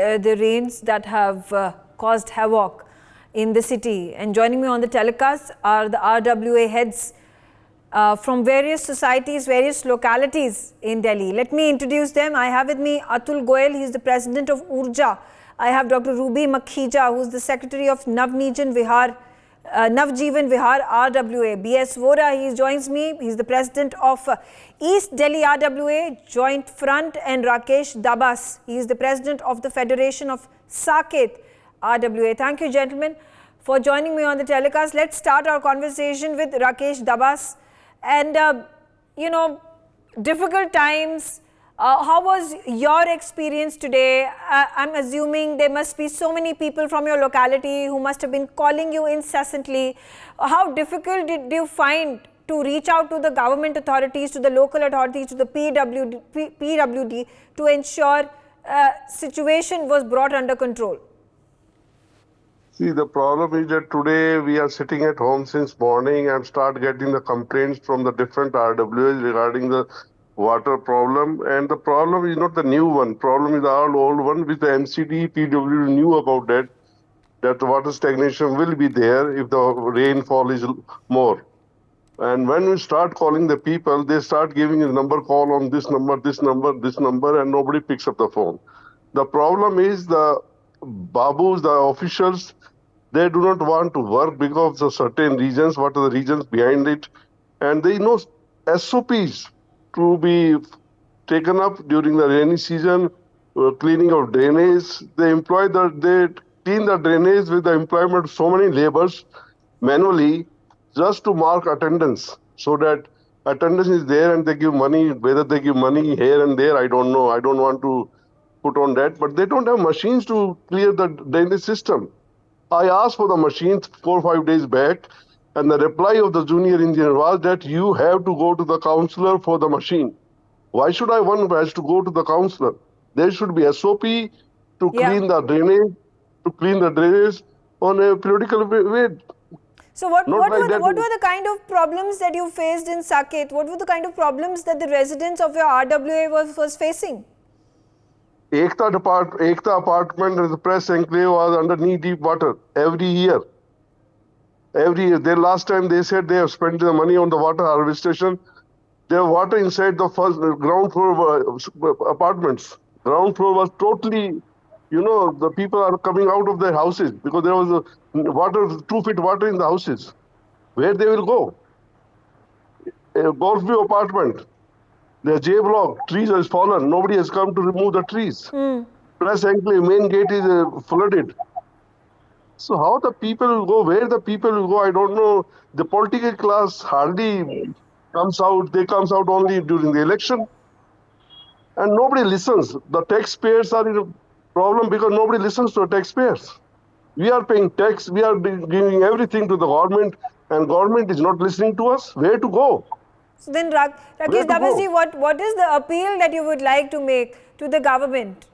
the rains that have caused havoc in the city. And joining me on the telecast are the RWA heads from various societies, various localities in Delhi. Let me introduce them. I have with me Atul Goyal, he is the president of Urja. I have Dr. Ruby Makhija, who is the secretary of Navjivan Vihar RWA. B.S. Vora, he joins me. He is the president of East Delhi RWA Joint Front, and Rakesh Dabas, he is the president of the Federation of Saket RWA. Thank you, gentlemen, for joining me on the telecast. Let's start our conversation with Rakesh Dabas. And, difficult times. How was your experience today? I'm assuming there must be so many people from your locality who must have been calling you incessantly. How difficult did you find to reach out to the government authorities, to the local authorities, to the PWD to ensure situation was brought under control? See, the problem is that today we are sitting at home since morning and start getting the complaints from the different RWAs regarding the water problem. And the problem is not the new one. Problem is the old one, which the MCD, PWD knew about that the water stagnation will be there if the rainfall is more. And when we start calling the people, they start giving a number, call on this number, this number, this number, and nobody picks up the phone. The problem is the babus, the officials, they do not want to work because of certain reasons. What are the reasons behind it? And they know SOPs to be taken up during the rainy season, cleaning of drainage. They clean the drainage with the employment of so many laborers manually just to mark attendance, so that attendance is there and they give money. Whether they give money here and there, I don't know. I don't want to put on that, but they don't have machines to clear the drainage system. I asked for the machines 4 or 5 days back, and the reply of the junior engineer was that you have to go to the councillor for the machine. Why should one has to go to the councillor? There should be SOP to clean the drainage, on a periodical way. So what were the kind of problems that you faced in Saket? What were the kind of problems that the residents of your RWA was facing? Ekta apartment and the press enclave was under knee-deep water every year. Last time they said they have spent the money on the water harvestation. There was water inside the ground floor apartments. Ground floor was totally, the people are coming out of their houses because there was 2 feet water in the houses. Where they will go? A golf view apartment. The J block, trees has fallen. Nobody has come to remove the trees. Press enclave, main gate is flooded. So how the people will go, where the people will go, I don't know. The political class hardly comes out. They comes out only during the election. And nobody listens. The taxpayers are in a problem because nobody listens to the taxpayers. We are paying tax. We are giving everything to the government, and government is not listening to us. Where to go? So then, Rakesh Dabasji, what is the appeal that you would like to make to the government?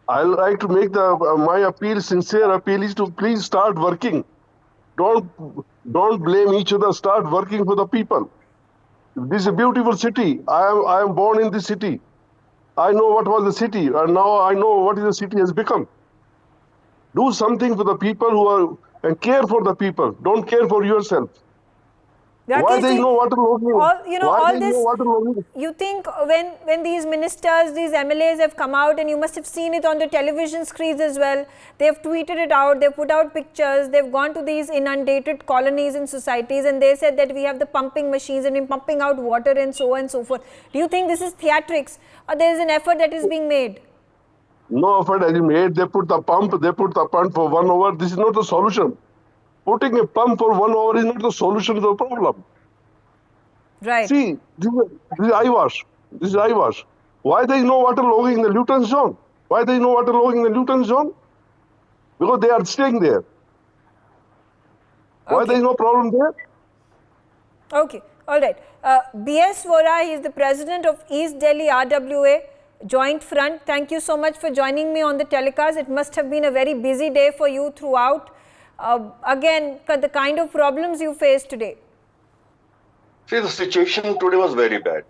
I like to make my appeal, sincere appeal, is to please start working. Don't blame each other. Start working for the people. This is a beautiful city. I am born in this city. I know what was the city, and now I know what the city has become. Do something for the people and care for the people. Don't care for yourself. Why there is no water logging? You think when these ministers, these MLAs have come out, and you must have seen it on the television screens as well, they've tweeted it out, they've put out pictures, they've gone to these inundated colonies and societies, and they said that we have the pumping machines and we're pumping out water and so on and so forth. Do you think this is theatrics, or there is an effort that is being made? No effort has been made. They put the pump for 1 hour. This is not the solution. Putting a pump for 1 hour is not the solution to the problem. Right. See, this is eyewash. Why there is no water logging in the Luton zone? Why there is no water logging in the Luton zone? Because they are staying there. Why there is no problem there? Okay, all right. B.S. Vora, he is the president of East Delhi RWA Joint Front. Thank you so much for joining me on the telecast. It must have been a very busy day for you throughout. Again, the kind of problems you faced today. See, the situation today was very bad.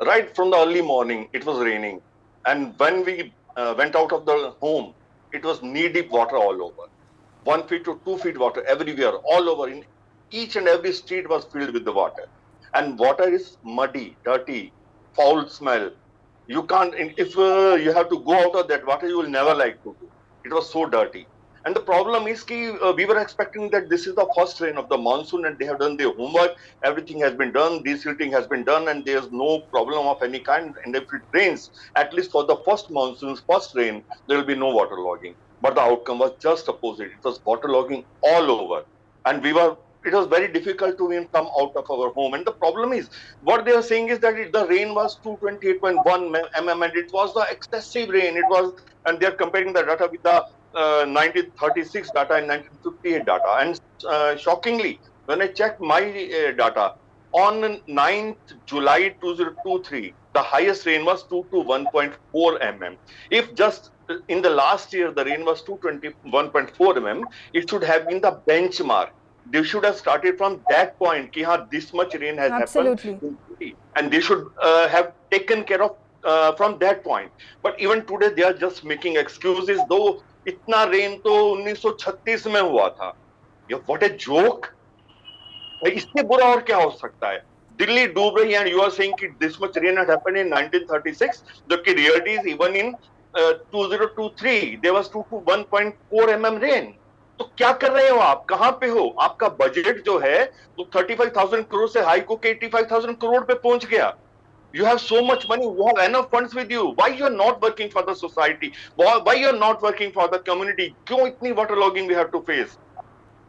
Right from the early morning, it was raining. And when we went out of the home, it was knee-deep water all over. 1 feet to 2 feet water everywhere, all over. In each and every street was filled with the water. And water is muddy, dirty, foul smell. You can't, if you have to go out of that water, you will never like to do. It was so dirty. And the problem is we were expecting that this is the first rain of the monsoon and they have done their homework. Everything has been done, desilting has been done, and there's no problem of any kind. And if it rains, at least for the first monsoon's first rain, there will be no water logging. But the outcome was just opposite. It was water logging all over. And it was very difficult to even come out of our home. And the problem is, what they are saying is that the rain was 228.1 mm and it was the excessive rain. It was, and they are comparing the data with the 1936 data and 1958 data. And shockingly, when I checked my data, on 9th July 2023, the highest rain was 221.4 mm. If just in the last year the rain was 221.4 mm, it should have been the benchmark. They should have started from that point. Ki, this much rain has Absolutely. happened, and they should have taken care of from that point. But even today, they are just making excuses. Though itna rain to 1936 में हुआ था. What a joke! इससे बुरा और क्या हो सकता है? Delhi डूब रही है, and you are saying that this much rain had happened in 1936. The reality is even in 2023 there was 221.4 mm rain. तो क्या कर रहे हो आप? कहां पे हो? आपका बजट जो है वो 35,000 करोड़ से हाई को 85,000 करोड़ पे पहुंच गया. You have so much money. You have enough funds with you. Why you are not working for the society? Why you are not working for the community? क्यों इतनी water logging we have to face?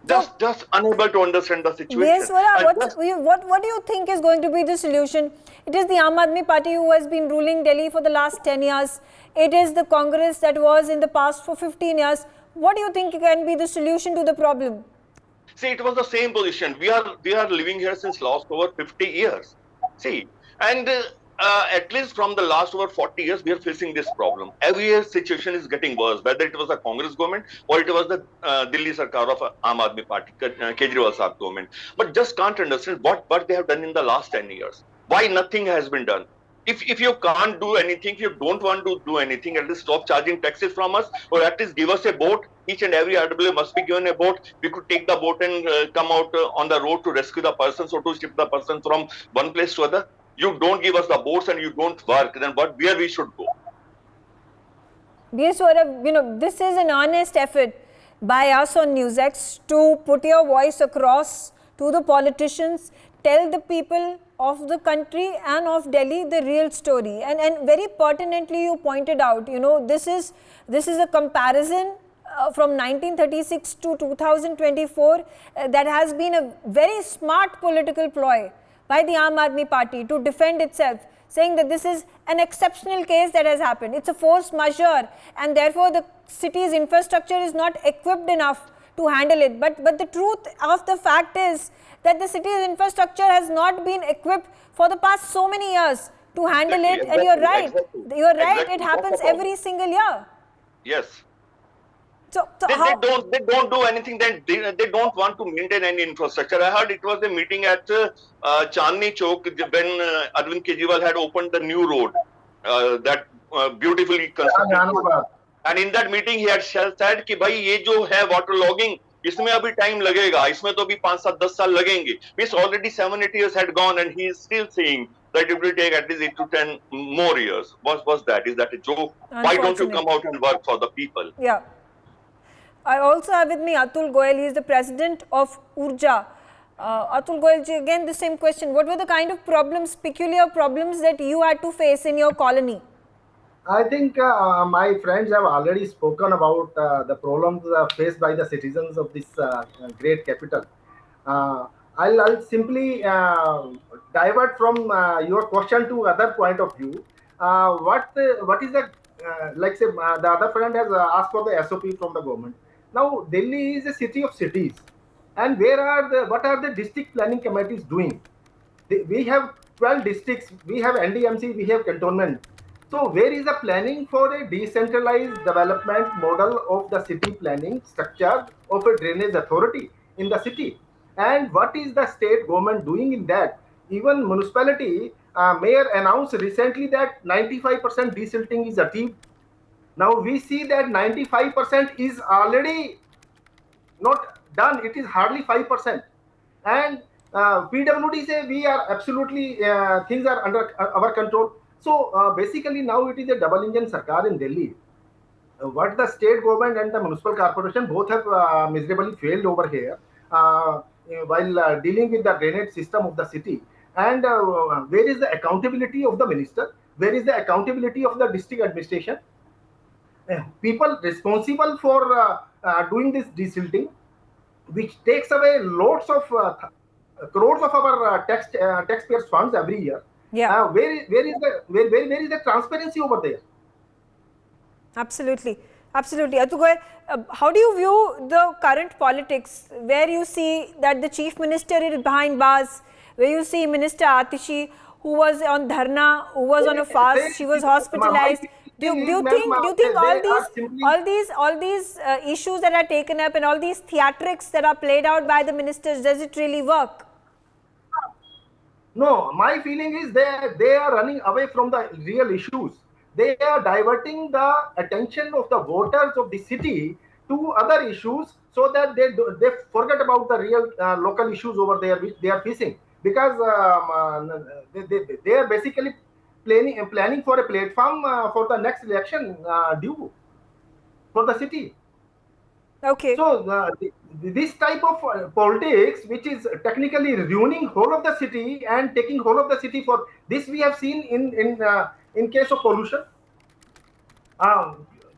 Just unable to understand the situation. Yes, what do you think is going to be the solution? It is the Aam Aadmi Party who has been ruling Delhi for the last 10 years. It is the Congress that was in the past for 15 years. What do you think can be the solution to the problem? See, it was the same position. We are living here since last over 50 years. See, and at least from the last over 40 years, we are facing this problem. Every year, situation is getting worse. Whether it was the Congress government or it was the Delhi Sarkar of Aam Aadmi Party, Kejriwal Saab government. But just can't understand what they have done in the last 10 years. Why nothing has been done? If you can't do anything, if you don't want to do anything, at least stop charging taxes from us, or at least give us a boat. Each and every RWA must be given a boat. We could take the boat and come out on the road to rescue the persons or to ship the person from one place to other. You don't give us the boats and you don't work, then where we should go? Yes, Saurabh, this is an honest effort by us on NewsX to put your voice across to the politicians, tell the people of the country and of Delhi the real story. And very pertinently you pointed out, this is a comparison from 1936 to 2024 that has been a very smart political ploy by the Aam Aadmi Party to defend itself, saying that this is an exceptional case that has happened. It's a force majeure and therefore the city's infrastructure is not equipped enough to handle it. But the truth of the fact is that the city's infrastructure has not been equipped for the past so many years to handle it. And you're right. You're right. It happens every single year. Yes. So they don't do anything. They don't want to maintain any infrastructure. I heard it was a meeting at Chandni Chowk when Arvind Kejriwal had opened the new road that beautifully constructed. And in that meeting, he had said that bhai ye jo hai water logging, इसमें अभी time लगेगा, इसमें तो अभी 5-7-10 साल लगेंगे. Means already 7-8 years had gone, and he is still saying that it will take at least 8 to 10 more years. What's that? Is that a joke? Why don't you come out and work for the people? Yeah. I also have with me Atul Goyal. He is the president of Urja. Atul Goyal ji, again the same question. What were the kind of problems, peculiar problems that you had to face in your colony? I think my friends have already spoken about the problems faced by the citizens of this great capital. I'll simply divert from your question to other point of view. What is the like say the other friend has asked for the SOP from the government. Now Delhi is a city of cities, and what are the district planning committees doing? We have 12 districts, we have NDMC, we have cantonment. So where is the planning for a decentralized development model of the city planning structure of a drainage authority in the city? And what is the state government doing in that? Even municipality mayor announced recently that 95% desilting is achieved. Now we see that 95% is already not done. It is hardly 5%. And PWD say we are absolutely, things are under our control. So basically now it is a double engine sarkar in Delhi. What the state government and the municipal corporation both have miserably failed over here while dealing with the drainage system of the city. And where is the accountability of the minister? Where is the accountability of the district administration? People responsible for doing this desilting, which takes away lots of crores of our taxpayers' funds every year. Yeah. Where is the transparency over there? Absolutely. Absolutely. Atul Goyal, how do you view the current politics where you see that the chief minister is behind bars, where you see Minister Atishi, who was on dharna, who was on a fast, she was hospitalized. Do you think all these issues that are taken up and all these theatrics that are played out by the ministers, does it really work? No, my feeling is they are running away from the real issues. They are diverting the attention of the voters of the city to other issues so that they forget about the real local issues over there which they are facing. Because they are basically planning for a platform for the next election due for the city. Okay. So this type of politics, which is technically ruining whole of the city and taking whole of the city, for this we have seen in case of pollution.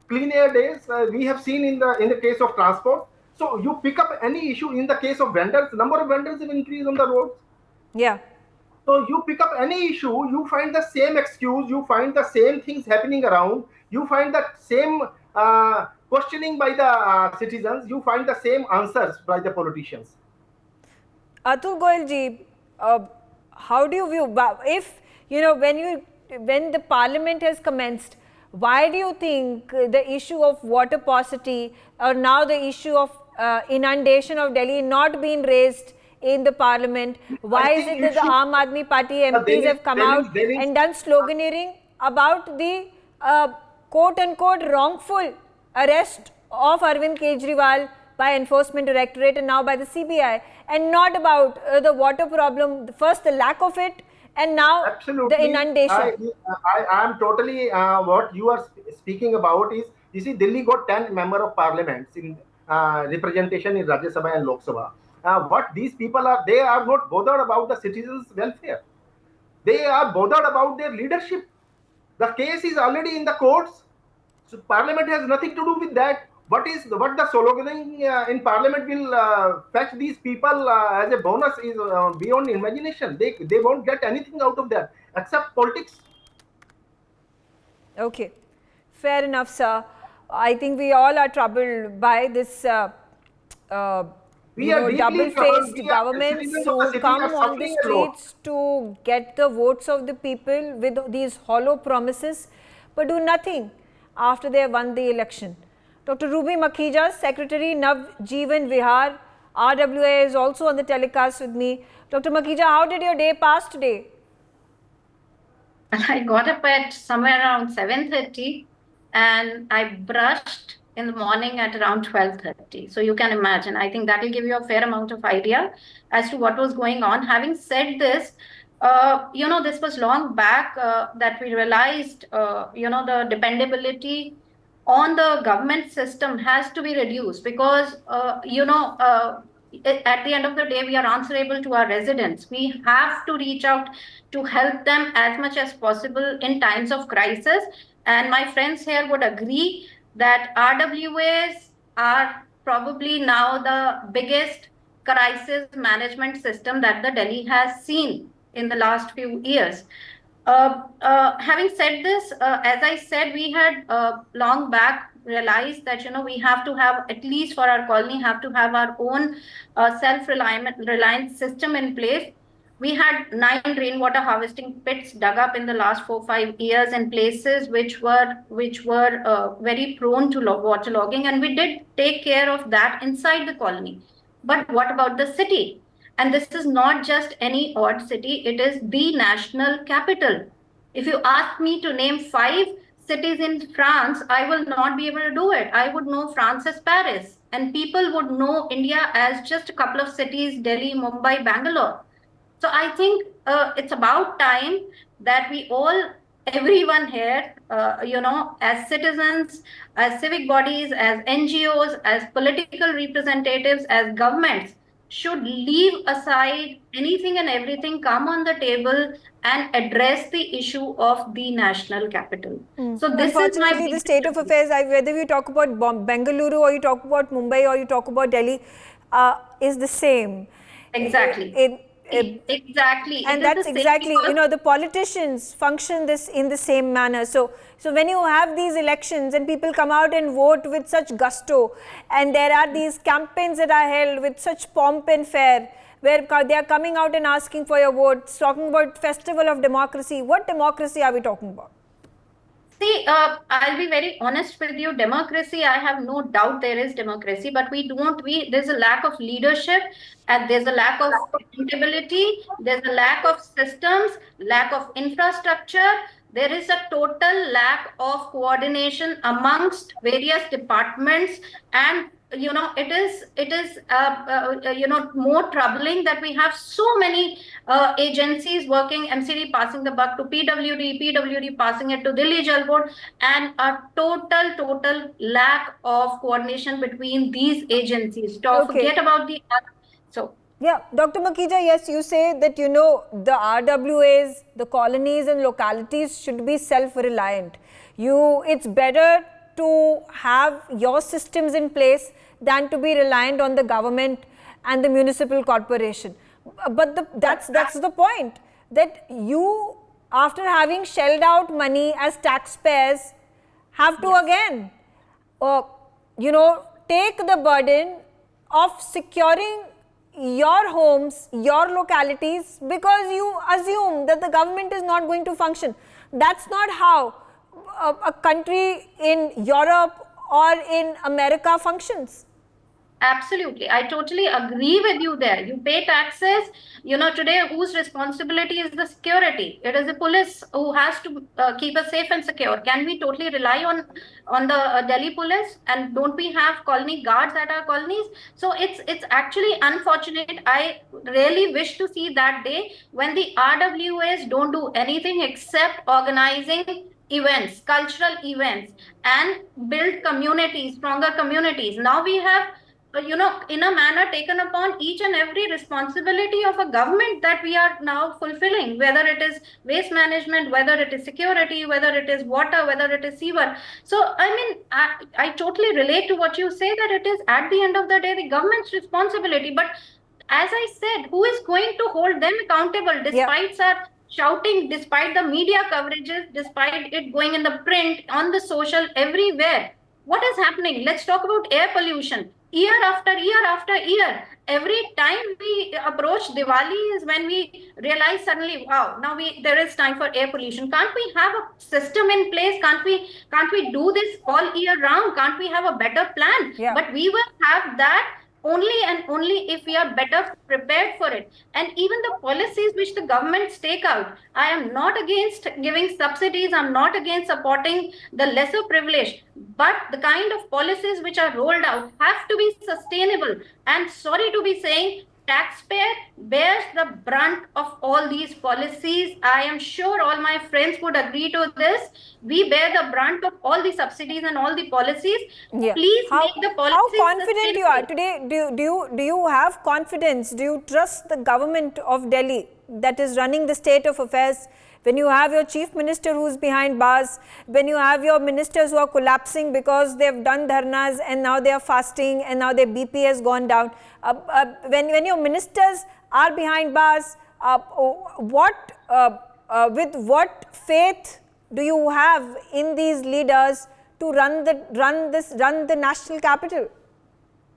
Clean air days we have seen in the case of transport. So you pick up any issue in the case of vendors, number of vendors have increased on the roads. Yeah. So you pick up any issue, you find the same excuse, you find the same things happening around, you find the same questioning by the citizens, you find the same answers by the politicians. Atul Goyal ji, how do you view, if, when the parliament has commenced, why do you think the issue of water paucity or now the issue of inundation of Delhi not being raised in the parliament? Why is it that the Aam Aadmi Party MPs have come out and done sloganeering about the quote-unquote wrongful arrest of Arvind Kejriwal by Enforcement Directorate and now by the CBI, and not about the water problem, first the lack of it and now the inundation? I am totally, what you are speaking about is, you see, Delhi got 10 member of parliaments in representation in Rajya Sabha and Lok Sabha. What these people are, they are not bothered about the citizens' welfare. They are bothered about their leadership. The case is already in the courts. So parliament has nothing to do with that. What the sloganing in parliament will fetch these people as a bonus is beyond imagination. They won't get anything out of that except politics. Okay, fair enough, sir. I think we all are troubled by this double-faced governments who come on the streets to get the votes of the people with these hollow promises, but do nothing after they have won the election. Dr. Ruby Makhija, Secretary Nav Jeevan Vihar, RWA, is also on the telecast with me. Dr. Makhija, how did your day pass today? I got up at somewhere around 7:30 and I brushed in the morning at around 12:30. So you can imagine, I think that will give you a fair amount of idea as to what was going on. Having said this, this was long back that we realized, the dependability on the government system has to be reduced because, at the end of the day, we are answerable to our residents. We have to reach out to help them as much as possible in times of crisis. And my friends here would agree that RWAs are probably now the biggest crisis management system that the Delhi has seen in the last few years. Having said this, as I said, we had long back realized that we have to have, at least for our colony, have to have our own self-reliance system in place. We had 9 rainwater harvesting pits dug up in the last 4-5 years in places which were very prone to waterlogging, and we did take care of that inside the colony. But what about the city? And this is not just any odd city, it is the national capital. If you ask me to name 5 cities in France, I will not be able to do it. I would know France as Paris, and people would know India as just a couple of cities, Delhi, Mumbai, Bangalore. So I think it's about time that we all, everyone here, as citizens, as civic bodies, as NGOs, as political representatives, as governments, should leave aside anything and everything, come on the table and address the issue of the national capital. So this is my Unfortunately, the biggest state of affairs, whether you talk about Bengaluru or you talk about Mumbai or you talk about Delhi, is the same. Exactly. Exactly. And that's exactly, the politicians function this in the same manner. So when you have these elections and people come out and vote with such gusto, and there are these campaigns that are held with such pomp and fare, where they are coming out and asking for your votes, talking about festival of democracy. What democracy are we talking about? See, I'll be very honest with you. Democracy, I have no doubt there is democracy, but there's a lack of leadership, and there's a lack of accountability, there's a lack of systems, lack of infrastructure. There is a total lack of coordination amongst various departments, and it is more troubling that we have so many agencies working, MCD passing the buck to PWD passing it to Delhi Jal Board, and a total lack of coordination between these agencies. Forget about the other. So yeah, Dr. Makija, yes, you say that, the RWAs, the colonies and localities should be self-reliant. It's better to have your systems in place than to be reliant on the government and the municipal corporation. But that's the point, that you, after having shelled out money as taxpayers, have to again, take the burden of securing your homes, your localities, because you assume that the government is not going to function. That's not how a country in Europe or in America functions. Absolutely. I totally agree with you there. You pay taxes, today whose responsibility is the security? It is the police who has to keep us safe and secure. Can we totally rely on the Delhi police? And don't we have colony guards at our colonies? So it's actually unfortunate. I really wish to see that day when the RWAs don't do anything except organizing events, cultural events, and build communities, stronger communities. Now we have in a manner taken upon each and every responsibility of a government that we are now fulfilling, whether it is waste management, whether it is security, whether it is water, whether it is sewer. So, I mean, I totally relate to what you say, that it is at the end of the day the government's responsibility. But as I said, who is going to hold them accountable despite our shouting, despite the media coverages, despite it going in the print, on the social, everywhere? What is happening? Let's talk about air pollution. Year after year after year, every time we approach Diwali is when we realize suddenly, wow, now there is time for air pollution. Can't we have a system in place? Can't we do this all year round? Can't we have a better plan? Yeah. But we will have that only and only if we are better prepared for it. And even the policies which the governments take out, I am not against giving subsidies, I'm not against supporting the lesser privileged, but the kind of policies which are rolled out have to be sustainable. And sorry to be saying, taxpayer bears the brunt of all these policies. I am sure all my friends would agree to this. We bear the brunt of all the subsidies and all the policies. Yeah. Please make the policies How confident you are sustainable. today? Do you have confidence? Do you trust the government of Delhi that is running the state of affairs? When you have your chief minister who's behind bars, when you have your ministers who are collapsing because they've done dharnas and now they are fasting and now their BP has gone down, when your ministers are behind bars, with what faith do you have in these leaders to run the national capital?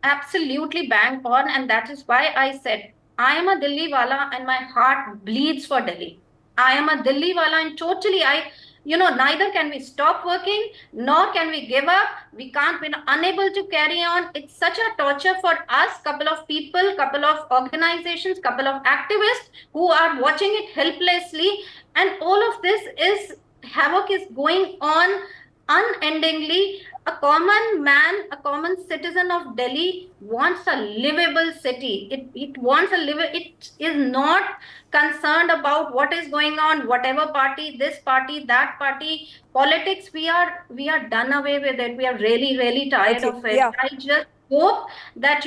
Absolutely bang on, and that is why I said I am a Delhi wala and my heart bleeds for Delhi. I am a Delhi wala and totally neither can we stop working nor can we give up. We're unable to carry on. It's such a torture for us, couple of people, couple of organizations, couple of activists who are watching it helplessly, and all of this is havoc is going on unendingly. A common man, a common citizen of Delhi wants a livable city. It wants a it is not concerned about what is going on, whatever party, this party, that party. Politics, we are done away with it. We are really, really tired Okay, of it. yeah. I just hope that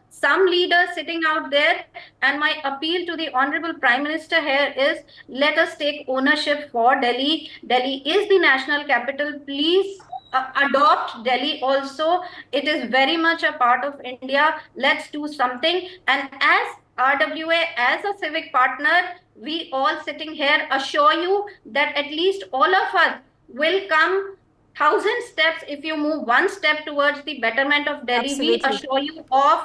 some leaders sitting out there, and my appeal to the honorable Prime Minister here is, let us take ownership for Delhi. Delhi is the national capital. Please adopt Delhi also. It is very much a part of India. Let's do something. And as RWA, as a civic partner, we all sitting here assure you that at least all of us will come 1,000 steps. If you move one step towards the betterment of Delhi, we Absolutely. assure you of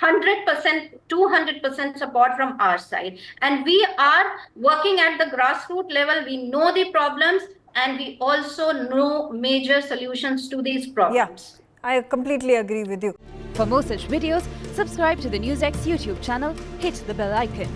100%, 200% support from our side. And we are working at the grassroots level. We know the problems, and we also know major solutions to these Yeah, problems. I completely agree with you. For more such videos, subscribe to the NewsX YouTube channel, hit the bell icon.